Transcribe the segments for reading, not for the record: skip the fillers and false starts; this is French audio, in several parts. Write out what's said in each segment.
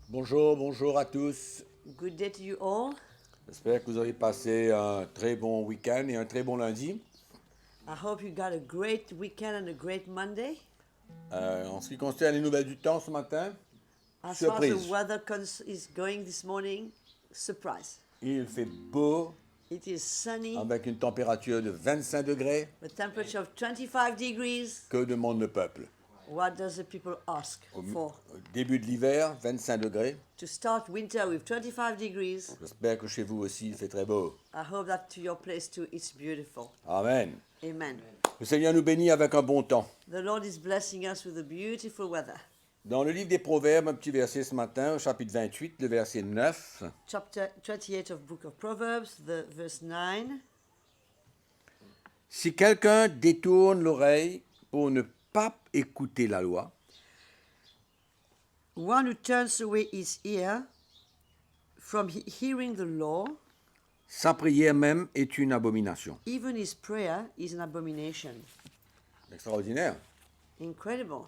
Bonjour, bonjour à tous. Good day to you all. J'espère que vous avez passé un très bon week-end et un très bon lundi. I hope you got a great weekend and a great Monday. En ce qui concerne les nouvelles du temps ce matin, As far as the surprise. weather is going this morning, surprise. Il fait beau It is sunny, avec une température de 25 degrés. a temperature of 25 degrees. Que demande le peuple? What does the people ask for? Au début de l'hiver, 25 degrés. To start winter with 25 degrees. J'espère que chez vous aussi il fait très beau. I hope that to your place too it's beautiful. Amen. Amen. Le Seigneur nous bénit avec un bon temps. The Lord is blessing us with a beautiful weather. Dans le livre des Proverbes, un petit verset ce matin, au chapitre 28, le verset 9. Chapter 28 of Book of Proverbs, the verse 9. Si quelqu'un détourne l'oreille pour ne pas écouter la loi, One who turns away his ear from hearing the law, sa prière même est une abomination. even his prayer is an abomination. Extraordinaire. Incredible.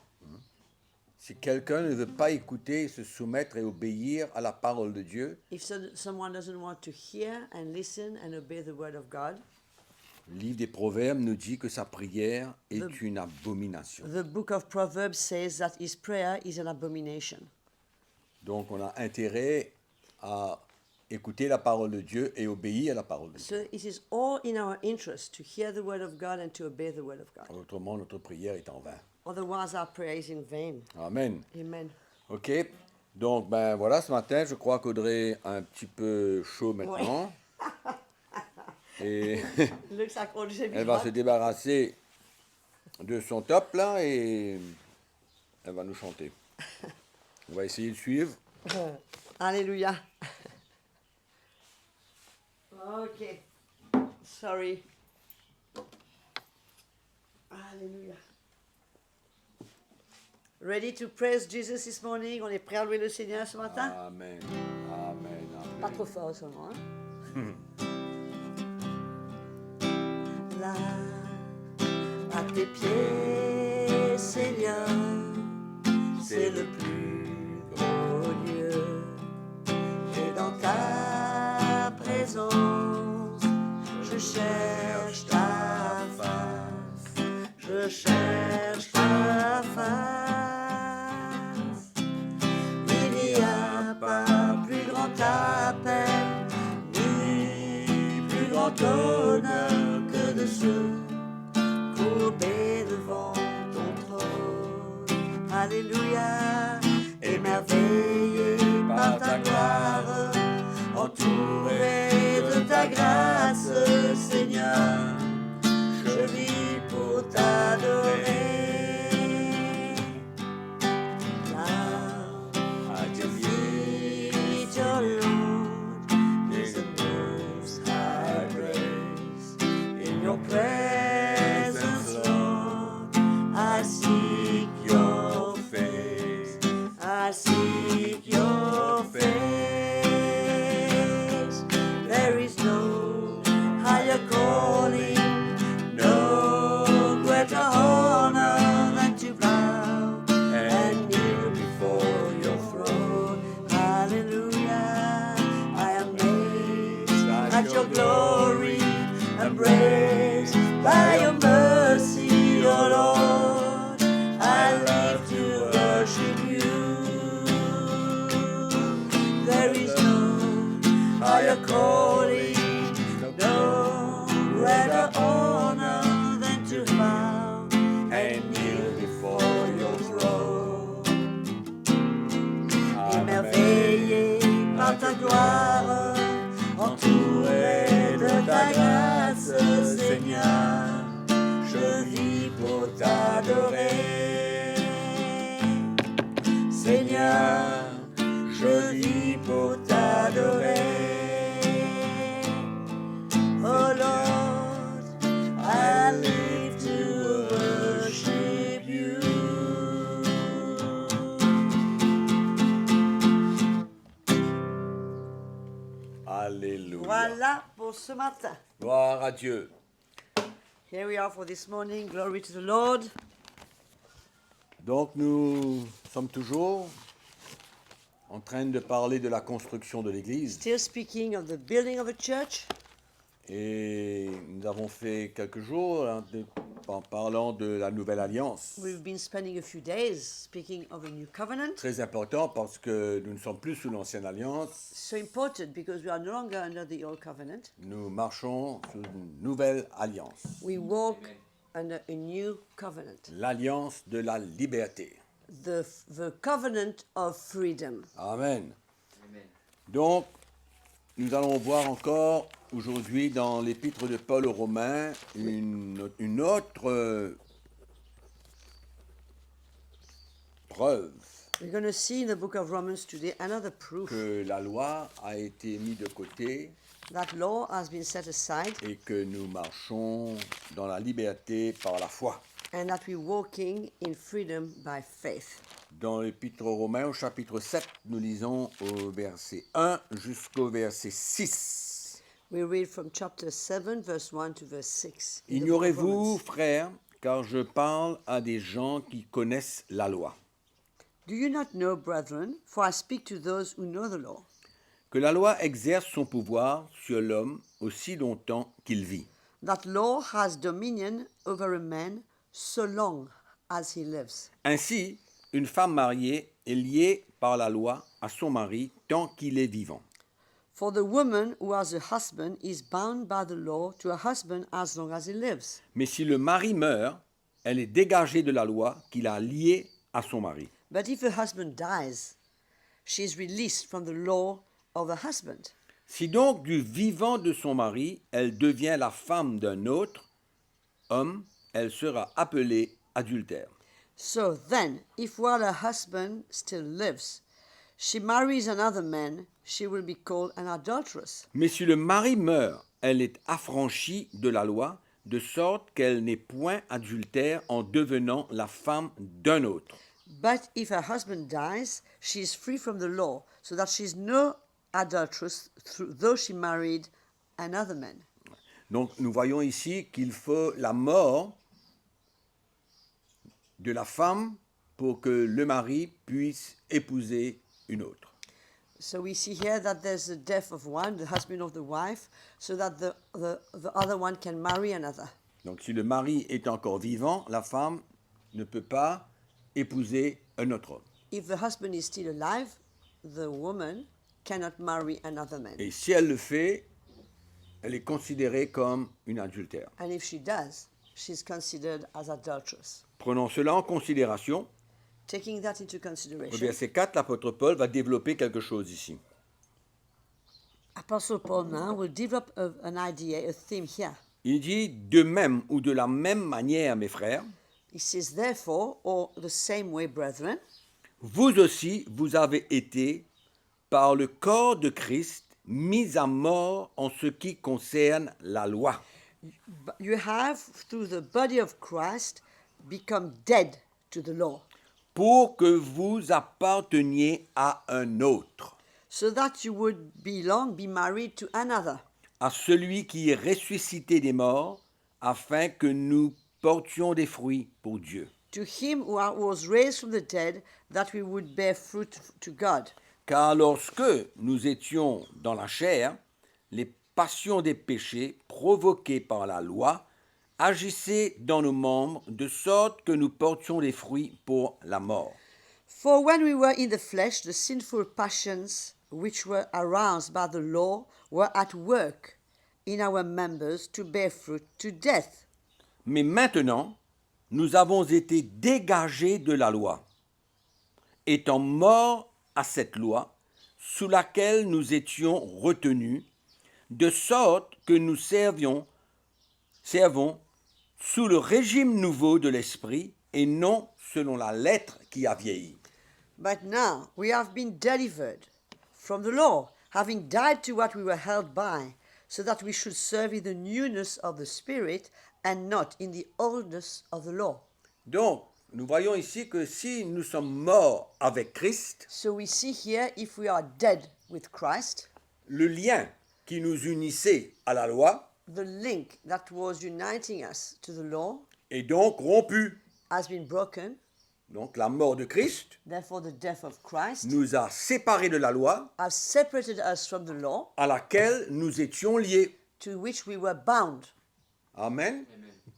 Si quelqu'un ne veut pas écouter, se soumettre et obéir à la parole de Dieu, If someone doesn't want to hear and listen and obey the word of God, le livre des Proverbes nous dit que sa prière est une abomination. the book of Proverbs says that his prayer is an abomination. Donc on a intérêt à écouter la parole de Dieu et obéir à la parole de Dieu. So it is all in our interest to hear the word of God and to obey the word of God. Autrement, notre prière est en vain. Otherwise, our prayer is in vain. Amen. Amen. OK. Donc, ben voilà, ce matin, je crois qu'Audrey a un petit peu chaud maintenant. Et Looks like all the elle va se débarrasser de son top, là, et elle va nous chanter. On va essayer de suivre. Hallelujah. Okay. Sorry. Hallelujah. Ready to praise Jesus this morning? On est prêt à louer le Seigneur ce matin? Amen. Amen. Pas Amen. trop fort seulement. Hein? Là, à tes pieds, Seigneur, c'est le plus beau lieu. Et dans ta présence, je cherche ta face. Je cherche ta face. Il n'y a pas plus grand appel, ni plus grand honneur que de se courber devant ton trône. Alléluia, émerveillé par ta gloire, entouré de ta grâce, Seigneur, je vis pour t'adorer. At your feet, your Lord, is the most high grace. In your presence, Lord, I seek your face. I seek your face. There is no higher calling, no greater honor than to bow and kneel before your throne. Hallelujah, I am amazed at your glory, embraced by your mercy, O Lord. I live to worship you. There is no higher calling, no greater honor than to bow and kneel before your throne. Émerveillé par ta gloire, entouré de ta grâce, Seigneur, je vis pour t'adorer. Seigneur, je vis pour t'adorer. Oh Lord, I live to worship you. Alléluia. Voilà pour ce matin. Gloire à Dieu. Here we are for this morning. Glory to the Lord. Donc nous sommes toujours en train de parler de la construction de l'Église. still speaking of the building of a church. Et nous avons fait quelques jours en parlant de la nouvelle alliance. We've been spending a few days speaking of a new covenant. Très important parce que nous ne sommes plus sous l'ancienne alliance. So important because we are no longer under the old covenant. Nous marchons sous une nouvelle alliance. We walk under a new covenant, L'alliance de la liberté. the covenant of freedom. Amen. Donc, nous allons voir encore aujourd'hui dans l'épître de Paul aux Romains une autre preuve We're going to see in the book of Romans today another proof que la loi a été mise de côté that law has been set aside et que nous marchons dans la liberté par la foi. and that we're walking in freedom by faith. Dans l'épître aux Romains, au chapitre 7, nous lisons au verset 1 jusqu'au verset 6. We read from chapter 7, verse 1 to verse 6. in the book of Ignorez-vous, Romans. frères, car je parle à des gens qui connaissent la loi, Do you not know, brethren, for I speak to those who know the law, que la loi exerce son pouvoir sur l'homme aussi longtemps qu'il vit. that law has dominion over a man so long as he lives. Ainsi, une femme mariée est liée par la loi à son mari tant qu'il est vivant. For the woman who has a husband is bound by the law to her husband as long as he lives. Mais si le mari meurt, elle est dégagée de la loi qui l'a liée à son mari. But if her husband dies, she is released from the law of her husband. Si donc du vivant de son mari, elle devient la femme d'un autre homme, elle sera appelée adultère. So then, if while her husband still lives, she marries another man, she will be called an adulteress. Mais si le mari meurt, elle est affranchie de la loi, de sorte qu'elle n'est point adultère en devenant la femme d'un autre. But if her husband dies, she is free from the law, so that she is no adulteress, though she married another man. Donc nous voyons ici qu'il faut la mort de la femme pour que le mari puisse épouser une autre. So we see here that there's the death of one, the husband of the wife, so that the other one can marry another. Donc si le mari est encore vivant, la femme ne peut pas épouser un autre homme. If the husband is still alive, the woman cannot marry another man. Et si elle le fait, elle est considérée comme une adultère. And if she does, she's considered as adulteress. Prenons cela en considération. Taking that into Au consideration, verset 4, l'apôtre Paul va développer quelque chose ici. Apostle Paul now will develop an idea, a theme here. Il dit, de même ou de la même manière, mes frères, He says, therefore, or the same way, brethren, vous aussi, vous avez été, par le corps de Christ, mis à mort en ce qui concerne la loi, you have, through the body of Christ, become dead to the law, pour que vous apparteniez à un autre, so that you would be married to another, à celui qui est ressuscité des morts, afin que nous portions des fruits pour Dieu. to him who was raised from the dead, that we would bear fruit to God. Car lorsque nous étions dans la chair, les passions des péchés provoquées par la loi agissaient dans nos membres de sorte que nous portions des fruits pour la mort. For when we were in the flesh, the sinful passions which were aroused by the law were at work in our members to bear fruit to death. Mais maintenant, nous avons été dégagés de la loi, étant morts à cette loi sous laquelle nous étions retenus, de sorte que nous servons sous le régime nouveau de l'esprit et non selon la lettre qui a vieilli. But now we have been delivered from the law, having died to what we were held by, so that we should serve in the newness of the Spirit and not in the oldness of the law. Donc, nous voyons ici que si nous sommes morts avec Christ, So we see here, if we are dead with Christ, le lien qui nous unissait à la loi the link that was uniting us to the law est donc rompu. has been broken. Donc la mort de Christ Therefore, the death of Christ nous a séparés de la loi has separated us from the law à laquelle nous étions liés. to which we were bound. Amen.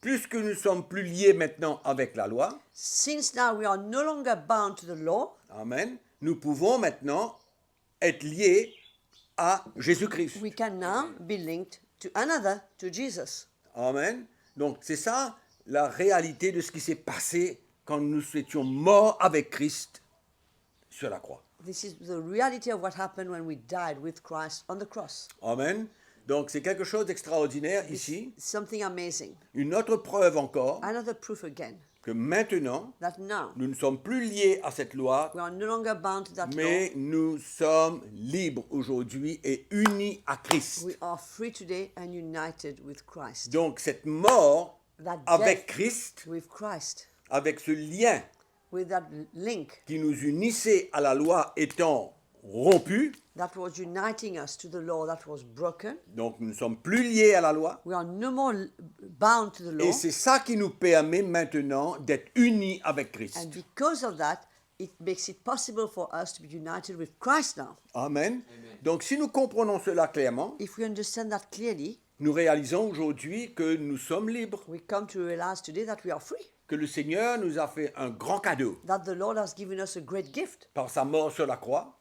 Puisque nous ne sommes plus liés maintenant avec la loi, Since now we are no longer bound to the law, amen, nous pouvons maintenant être liés à Jésus-Christ. we can now be linked to another, to Jesus. Amen. Donc c'est ça la réalité de ce qui s'est passé quand nous étions morts avec Christ sur la croix. This is the reality of what happened when we died with Christ on the cross. Amen. Donc c'est quelque chose d'extraordinaire ici. Something amazing. Une autre preuve encore Another proof again que maintenant, that now nous ne sommes plus liés à cette loi, we are no longer bound to that mais law. nous sommes libres aujourd'hui et unis à Christ. We are free today and united with Christ. Donc cette mort That avec death Christ, with Christ, avec ce lien with that link qui nous unissait à la loi étant rompu, that was uniting us to the law that was broken. donc nous ne sommes plus liés à la loi, We are no more bound to the law. et c'est ça qui nous permet maintenant d'être unis avec And Christ. because of that, it makes it possible for us to be united with Christ now. Amen. Donc si nous comprenons cela clairement, If we understand that clearly, nous réalisons aujourd'hui que nous sommes libres, we come to realize today that we are free, que le Seigneur nous a fait un grand cadeau that the Lord has given us a great gift par sa mort sur la croix,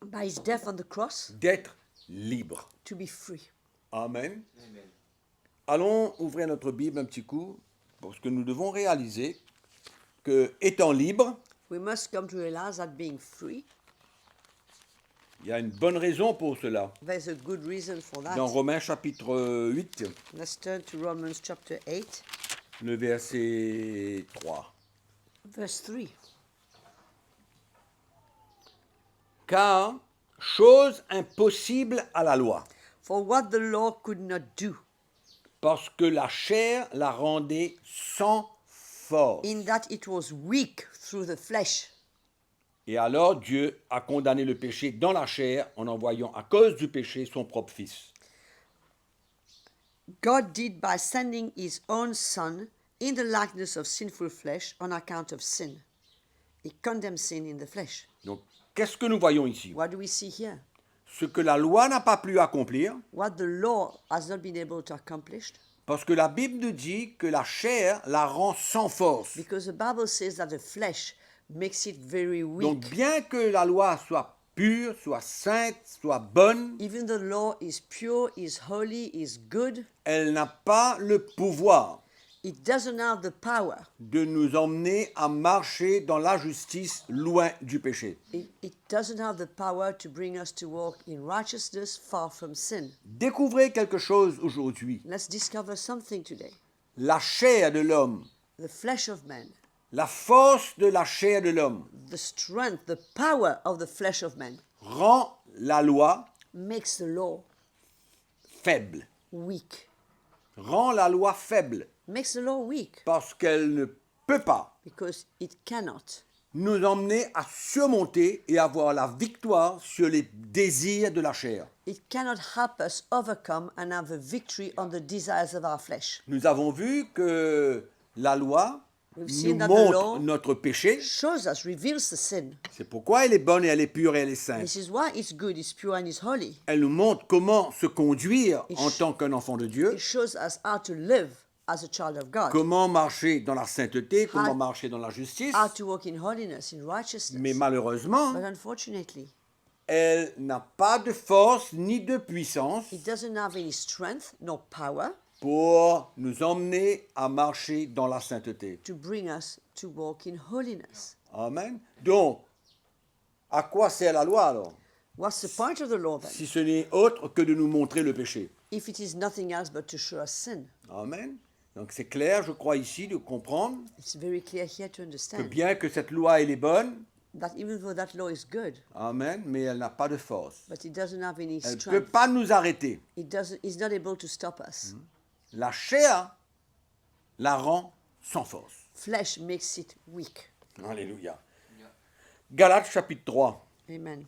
by his death on the cross d'être libres. to be free. Amen. Allons ouvrir notre Bible un petit coup, parce que nous devons réaliser que, étant libres, We must come to realize that being free, il y a une bonne raison pour cela. there's a good reason for that. Dans Romains chapitre 8, Let's turn to Romans chapter 8, le verset 3. verse 3. Car, chose impossible à la loi, For what the law could not do, parce que la chair la rendait sans force. in that it was weak through the flesh. Et alors Dieu a condamné le péché dans la chair en envoyant à cause du péché son propre Fils. God did by sending his own Son in the likeness of sinful flesh on account of sin. He condemned sin in the flesh. Donc, qu'est-ce que nous voyons ici? What do we see here? Ce que la loi n'a pas pu accomplir, What the law has not been able to accomplish, parce que la Bible nous dit que la chair la rend sans force. because the Bible says that the flesh makes it very weak. Donc, bien que la loi soit pure, soit sainte, soit bonne, Even the law is pure, is holy, is good, elle n'a pas le pouvoir it doesn't have the power. de nous emmener à marcher dans la justice loin du péché. It doesn't have the power to bring us to walk in righteousness far from sin. Découvrez quelque chose aujourd'hui. Let's discover something today. La chair de l'homme, The flesh of man, la force de la chair de l'homme the strength, the power of the flesh of man rend la loi makes the law faible. weak. Rend la loi faible Makes the law weak parce qu'elle ne peut pas because it cannot. nous emmener à surmonter et avoir la victoire sur les désirs de la chair. It cannot help us overcome and have a victory on the desires of our flesh. Nous avons vu que la loi We've nous seen that the montre law notre péché. shows us, reveals the sin. C'est pourquoi elle est bonne et elle est pure et elle est sainte. This is why it's good, it's pure, and it's holy. Elle nous montre comment se conduire It en sh- tant qu'un enfant de Dieu, It shows us how to live as a child of God, comment marcher dans la sainteté, comment How- marcher dans la justice. how to walk in holiness, in righteousness. Mais malheureusement, But unfortunately, elle n'a pas de force ni de puissance it doesn't have any strength nor power pour nous emmener à marcher dans la sainteté. to bring us to walk in holiness. Amen. Donc, à quoi sert la loi alors, What's the point of the law then? si ce n'est autre que de nous montrer le péché? If it is nothing else but to show us sin. Amen. Donc c'est clair, je crois ici, de comprendre It's very clear here to que understand bien que cette loi elle est bonne, that even though that law is good, amen, mais elle n'a pas de force. but it doesn't have any Elle ne peut strength. pas nous arrêter. It's not able to stop us. La chair la rend sans force. Flesh makes it weak. Alléluia. Galates chapitre 3. Amen.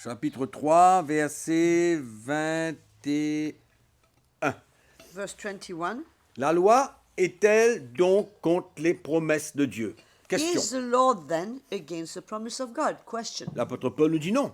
chapitre 3, verset 21. Verse 21. La loi est-elle donc contre les promesses de Dieu? Is Question. the law then against the promise of God? Question. L'apôtre Paul nous dit non.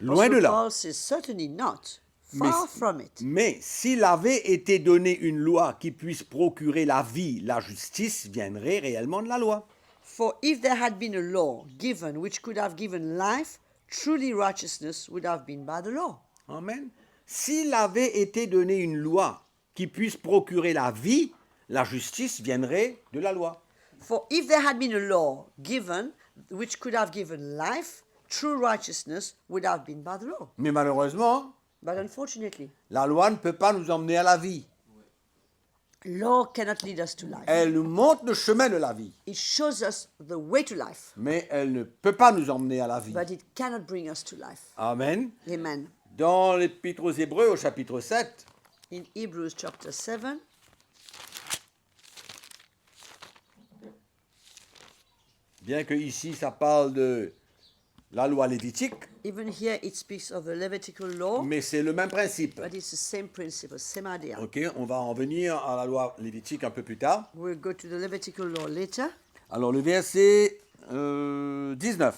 Loin de Apostle là. Paul says certainly not. Far from it. Mais s'il avait été donné une loi qui puisse procurer la vie, la justice viendrait réellement de la loi. For if there had been a law given which could have given life, truly righteousness would have been by the law. Amen. S'il avait été donné une loi qui puisse procurer la vie, la justice viendrait de la loi. For if there had been a law given which could have given life, true righteousness would have been by the law. Mais malheureusement, But unfortunately, la loi ne peut pas nous emmener à la vie. law cannot lead us to life. Elle nous montre le chemin de la vie, It shows us the way to life, mais elle ne peut pas nous emmener à la vie. but it cannot bring us to life. Amen. Amen. Dans l'Épître aux Hébreux, au chapitre 7, In Hebrews chapter 7, bien que ici ça parle de la loi lévitique, even here it speaks of the Levitical law, mais c'est le même principe. but it's the same principle, same idea. Ok, on va en venir à la loi lévitique un peu plus tard. We'll go to the Levitical law later. Alors le verset 19.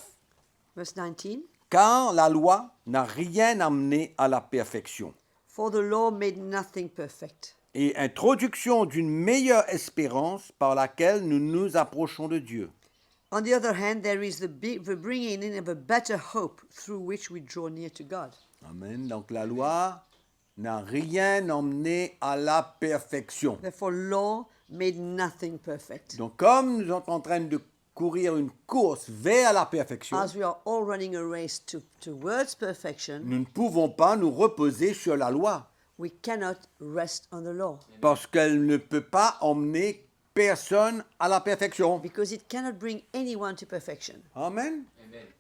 Verse 19. Car la loi n'a rien amené à la perfection For the law made nothing perfect, et introduction d'une meilleure espérance par laquelle nous nous approchons de Dieu. on the other hand, there is the bringing in of a better hope through which we draw near to God. Amen. Donc la loi n'a rien emmené à la perfection. Therefore, law made nothing perfect. Donc comme nous sommes en train de courir une course vers la perfection, As we are all running a race towards perfection, nous ne pouvons pas nous reposer sur la loi we cannot rest on the law parce qu'elle ne peut pas emmener personne à la perfection. because it cannot bring anyone to perfection. Amen.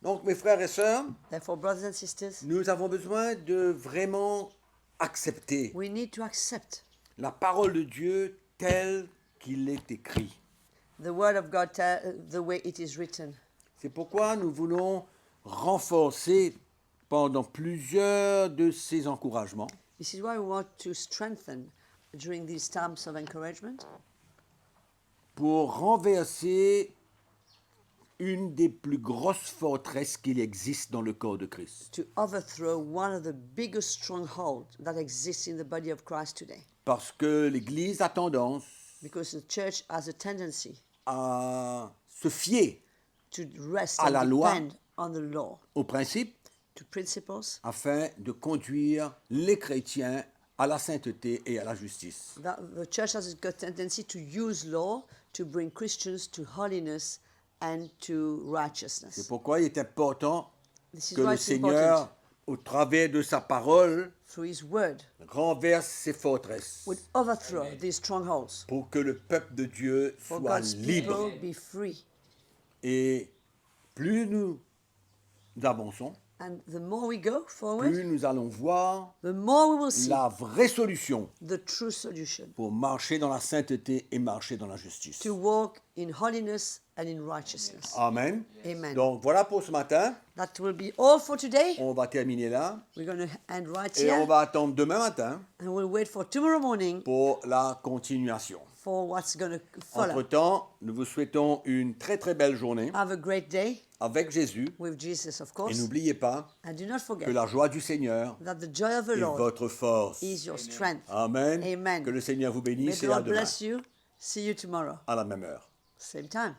Donc mes frères et sœurs, Therefore, brothers and sisters, nous avons besoin de vraiment accepter we need to accept la parole de Dieu telle qu'il est écrit. the word of God the way it is written. C'est pourquoi nous voulons renforcer pendant plusieurs de ces encouragements This is why we want to strengthen during these times of encouragement pour renverser une des plus grosses forteresses qu'il existe dans le corps de Christ. to overthrow one of the biggest strongholds that exists in the body of Christ today. Parce que l'Église a tendance Because the church has a tendency à se fier to rest À and la loi. depend on the law, aux principes to principles, afin de conduire les chrétiens à la sainteté et à la justice. that the church has a tendency to use law to bring Christians to holiness and to C'est righteousness. pourquoi il est important This is que why le it's Seigneur, important au travers de sa parole, through his word renverse ces forteresses would overthrow these strongholds pour que le peuple de Dieu for soit God's libre. people be free. Et plus nous avançons, And the more we go forward, plus nous allons voir the more we will see la vraie solution the true solution pour marcher dans la sainteté et marcher dans la justice. to walk in holiness and in righteousness. Amen. Amen. Donc voilà pour ce matin. That will be all for today. On va terminer là We're going to end right et on here va attendre demain matin and we'll wait for tomorrow morning pour la continuation. for what's going to follow. Entre-temps, nous vous souhaitons une très très belle journée Have a great day avec Jésus with Jesus, of et course. n'oubliez pas And do not que forget la joie du Seigneur that the joy of the est Lord votre force. is your strength. Amen. Amen. Que le Seigneur vous May bénisse the et à Lord demain bless you. See you tomorrow. à la même heure. Same time.